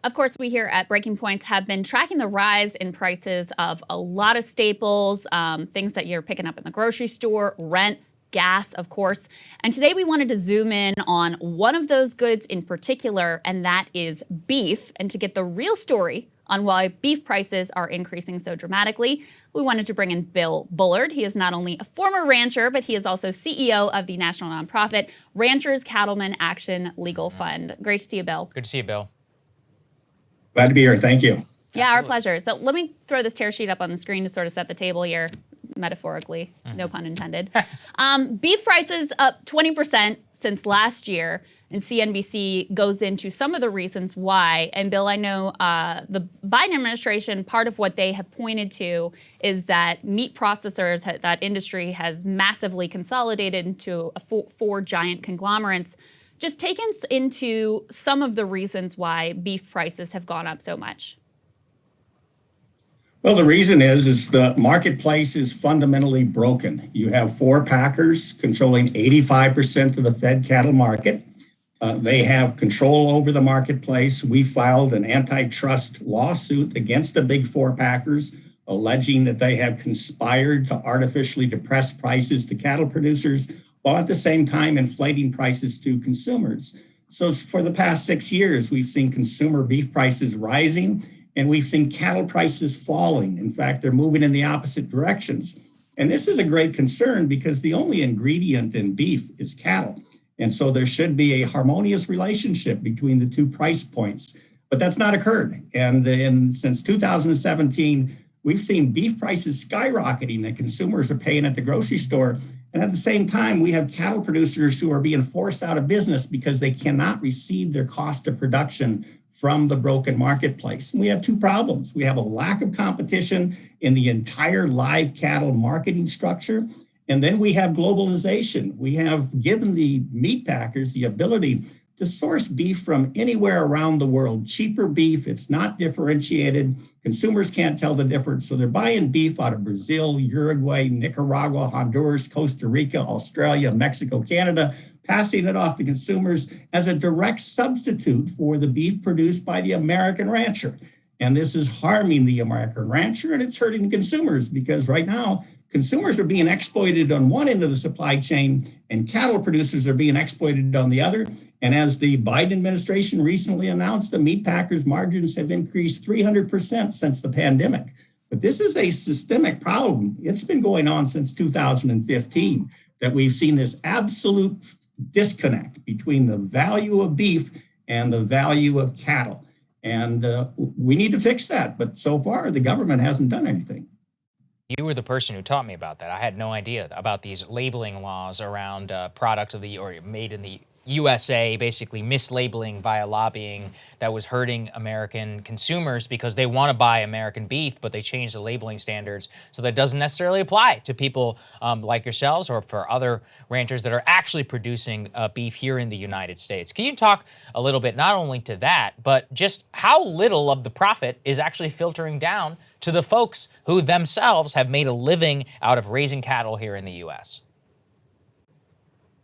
Of course, we here at Breaking Points have been tracking the rise in prices of a lot of staples, things that you're picking up in the grocery store, rent, gas, of course. And today we wanted to zoom in on one of those goods in particular, and that is beef. And to get the real story on why beef prices are increasing so dramatically, we wanted to bring in Bill Bullard. He is not only a former rancher, but he is also CEO of the national nonprofit Ranchers Cattlemen Action Legal Fund. Great to see you, Bill. Good to see you, Bill. Glad to be here. Thank you. Yeah, Absolutely. Our pleasure. So let me throw this tear sheet up on the screen to sort of set the table here, metaphorically, no pun intended. Beef prices up 20% since last year, and CNBC goes into some of the reasons why. And Bill, I know the Biden administration, part of what they have pointed to is that meat processors, that industry has massively consolidated into four giant conglomerates. Just take us into some of the reasons why beef prices have gone up so much. Well, the reason is the marketplace is fundamentally broken. You have four packers controlling 85% of the fed cattle market. They have control over the marketplace. We filed an antitrust lawsuit against the big four packers, alleging that they have conspired to artificially depress prices to cattle producers, while at the same time inflating prices to consumers. So for the past 6 years, we've seen consumer beef prices rising, and we've seen cattle prices falling. In fact, they're moving in the opposite directions. And this is a great concern because the only ingredient in beef is cattle. And so there should be a harmonious relationship between the two price points. But that's not occurred. And since 2017, we've seen beef prices skyrocketing that consumers are paying at the grocery store. And at the same time, we have cattle producers who are being forced out of business because they cannot receive their cost of production from the broken marketplace. And we have two problems. We have a lack of competition in the entire live cattle marketing structure. And then we have globalization. We have given the meatpackers the ability to source beef from anywhere around the world, cheaper beef. It's not differentiated. Consumers can't tell the difference. So they're buying beef out of Brazil, Uruguay, Nicaragua, Honduras, Costa Rica, Australia, Mexico, Canada, passing it off to consumers as a direct substitute for the beef produced by the American rancher. And this is harming the American rancher, and it's hurting consumers because right now, consumers are being exploited on one end of the supply chain and cattle producers are being exploited on the other. And as the Biden administration recently announced, the meatpackers' margins have increased 300% since the pandemic. But this is a systemic problem. It's been going on since 2015 that we've seen this absolute disconnect between the value of beef and the value of cattle. And we need to fix that. But so far, the government hasn't done anything. You were the person who taught me about that. I had no idea about these labeling laws around product of the or made in the USA, basically mislabeling via lobbying that was hurting American consumers because they want to buy American beef, but they changed the labeling standards so that doesn't necessarily apply to people like yourselves or for other ranchers that are actually producing beef here in the United States. Can you talk a little bit not only to that, but just how little of the profit is actually filtering down to the folks who themselves have made a living out of raising cattle here in the U.S.?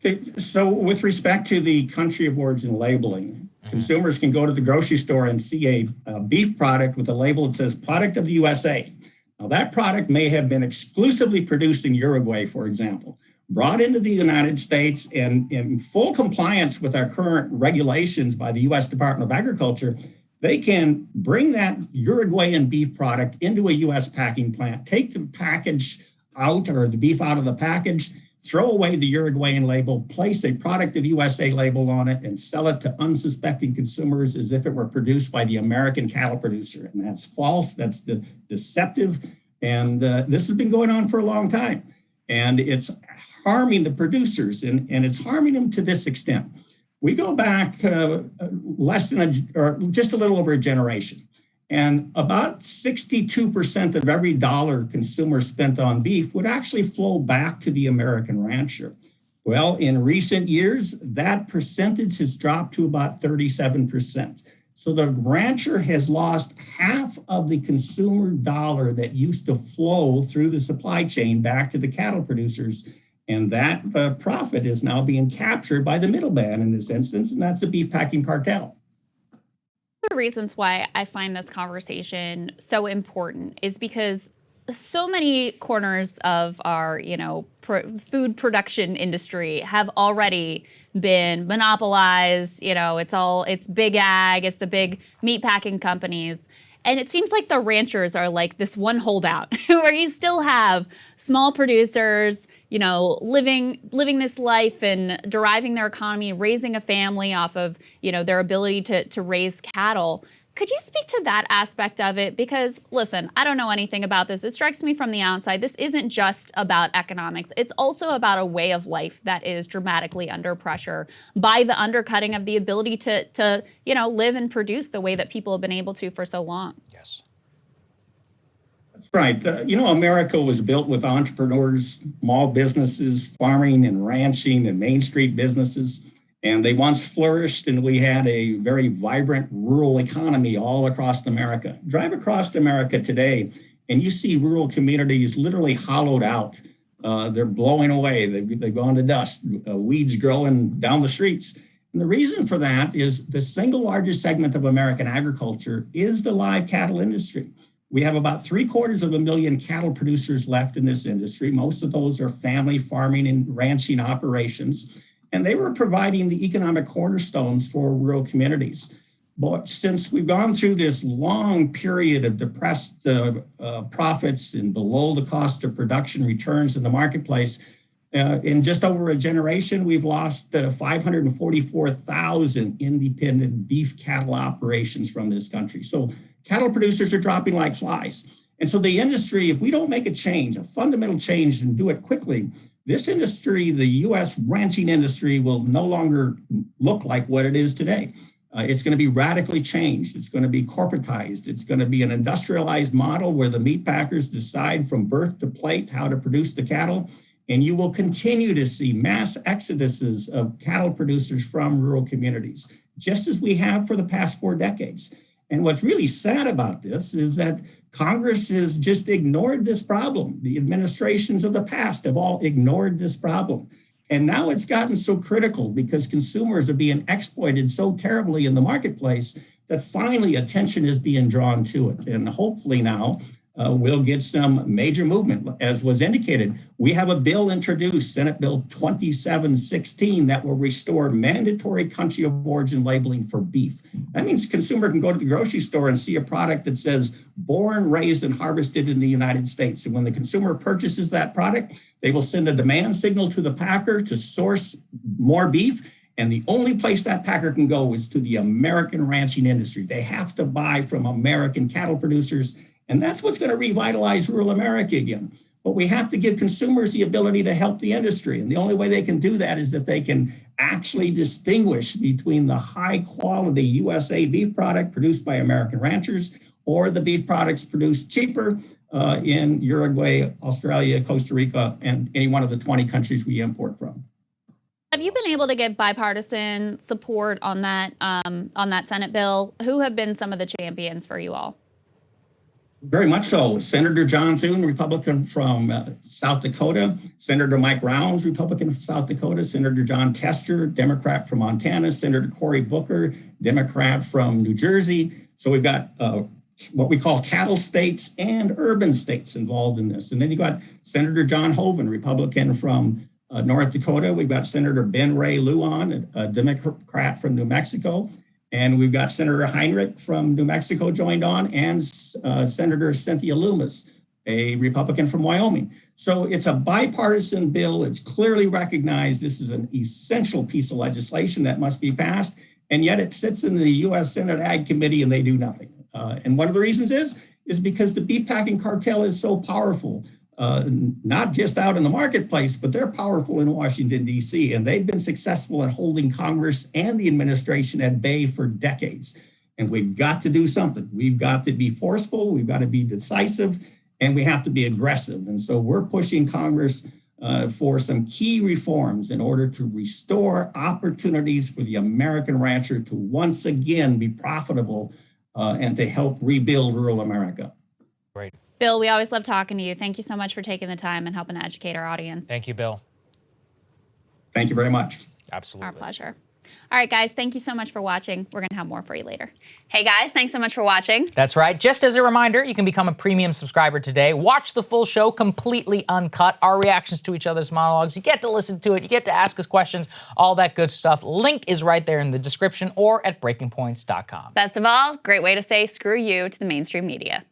Okay, so with respect to the country of origin labeling, consumers can go to the grocery store and see a beef product with a label that says product of the USA. Now that product may have been exclusively produced in Uruguay, for example, brought into the United States and in full compliance with our current regulations by the U.S. Department of Agriculture. They can bring that Uruguayan beef product into a U.S. packing plant, take the package out or the beef out of the package, throw away the Uruguayan label, place a product of USA label on it, and sell it to unsuspecting consumers as if it were produced by the American cattle producer. And that's false. That's deceptive. And this has been going on for a long time. And it's harming the producers, and it's harming them to this extent. We go back or just a little over a generation. And about 62% of every dollar consumers spent on beef would actually flow back to the American rancher. Well, in recent years, that percentage has dropped to about 37%. So the rancher has lost half of the consumer dollar that used to flow through the supply chain back to the cattle producers. And that profit is now being captured by the middleman in this instance, and that's the beef packing cartel. the reasons why I find this conversation so important is because so many corners of our, food production industry have already been monopolized. It's big ag, it's the big meat packing companies. And it seems like the ranchers are like this one holdout where you still have small producers, living this life and deriving their economy, raising a family off of, their ability to raise cattle. Could you speak to that aspect of it? Because listen, I don't know anything about this. It strikes me from the outside, this isn't just about economics. It's also about a way of life that is dramatically under pressure by the undercutting of the ability to live and produce the way that people have been able to for so long. Yes. That's right. America was built with entrepreneurs, small businesses, farming and ranching and Main Street businesses. And they once flourished, and we had a very vibrant rural economy all across America. Drive across America today, and you see rural communities literally hollowed out. They're blowing away. They've gone to dust. Weeds growing down the streets. And the reason for that is the single largest segment of American agriculture is the live cattle industry. We have about 750,000 cattle producers left in this industry. Most of those are family farming and ranching operations. And they were providing the economic cornerstones for rural communities. But since we've gone through this long period of depressed profits and below the cost of production returns in the marketplace, in just over a generation, we've lost 544,000 independent beef cattle operations from this country. So cattle producers are dropping like flies. And so the industry, if we don't make a change, a fundamental change, and do it quickly, this industry, the U.S. ranching industry, will no longer look like what it is today. It's going to be radically changed. It's going to be corporatized. It's going to be an industrialized model where the meatpackers decide from birth to plate how to produce the cattle. And you will continue to see mass exoduses of cattle producers from rural communities, just as we have for the past 4 decades. And what's really sad about this is that Congress has just ignored this problem. The administrations of the past have all ignored this problem. And now it's gotten so critical because consumers are being exploited so terribly in the marketplace that finally attention is being drawn to it. And hopefully now we'll get some major movement. As was indicated, we have a bill introduced, Senate Bill 2716, that will restore mandatory country of origin labeling for beef. That means a consumer can go to the grocery store and see a product that says born, raised, and harvested in the United States. And when the consumer purchases that product, they will send a demand signal to the packer to source more beef. And the only place that packer can go is to the American ranching industry. They have to buy from American cattle producers. And that's what's going to revitalize rural America again. But we have to give consumers the ability to help the industry. And the only way they can do that is that they can actually distinguish between the high quality USA beef product produced by American ranchers or the beef products produced cheaper in Uruguay, Australia, Costa Rica, and any one of the 20 countries we import from. Have you been able to get bipartisan support on that Senate bill? Who have been some of the champions for you all? Very much so. Senator John Thune, Republican from South Dakota. Senator Mike Rounds, Republican from South Dakota. Senator John Tester, Democrat from Montana. Senator Cory Booker, Democrat from New Jersey. So we've got what we call cattle states and urban states involved in this. And then you got Senator John Hoeven, Republican from North Dakota. We've got Senator Ben Ray Lujan, a Democrat from New Mexico. And we've got Senator Heinrich from New Mexico joined on, and Senator Cynthia Lummis, a Republican from Wyoming. So it's a bipartisan bill. It's clearly recognized this is an essential piece of legislation that must be passed. And yet it sits in the U.S. Senate Ag Committee and they do nothing. And one of the reasons is because the beef packing cartel is so powerful. Not just out in the marketplace, but they're powerful in Washington, D.C., and they've been successful at holding Congress and the administration at bay for decades. And we've got to do something. We've got to be forceful, we've got to be decisive, and we have to be aggressive. And so we're pushing Congress for some key reforms in order to restore opportunities for the American rancher to once again be profitable and to help rebuild rural America. Great. Bill, we always love talking to you. Thank you so much for taking the time and helping to educate our audience. Thank you, Bill. Thank you very much. Absolutely. Our pleasure. All right, guys, thank you so much for watching. We're going to have more for you later. Hey, guys, thanks so much for watching. That's right. Just as a reminder, you can become a premium subscriber today. Watch the full show completely uncut, our reactions to each other's monologues. You get to listen to it. You get to ask us questions, all that good stuff. Link is right there in the description or at breakingpoints.com. Best of all, great way to say screw you to the mainstream media.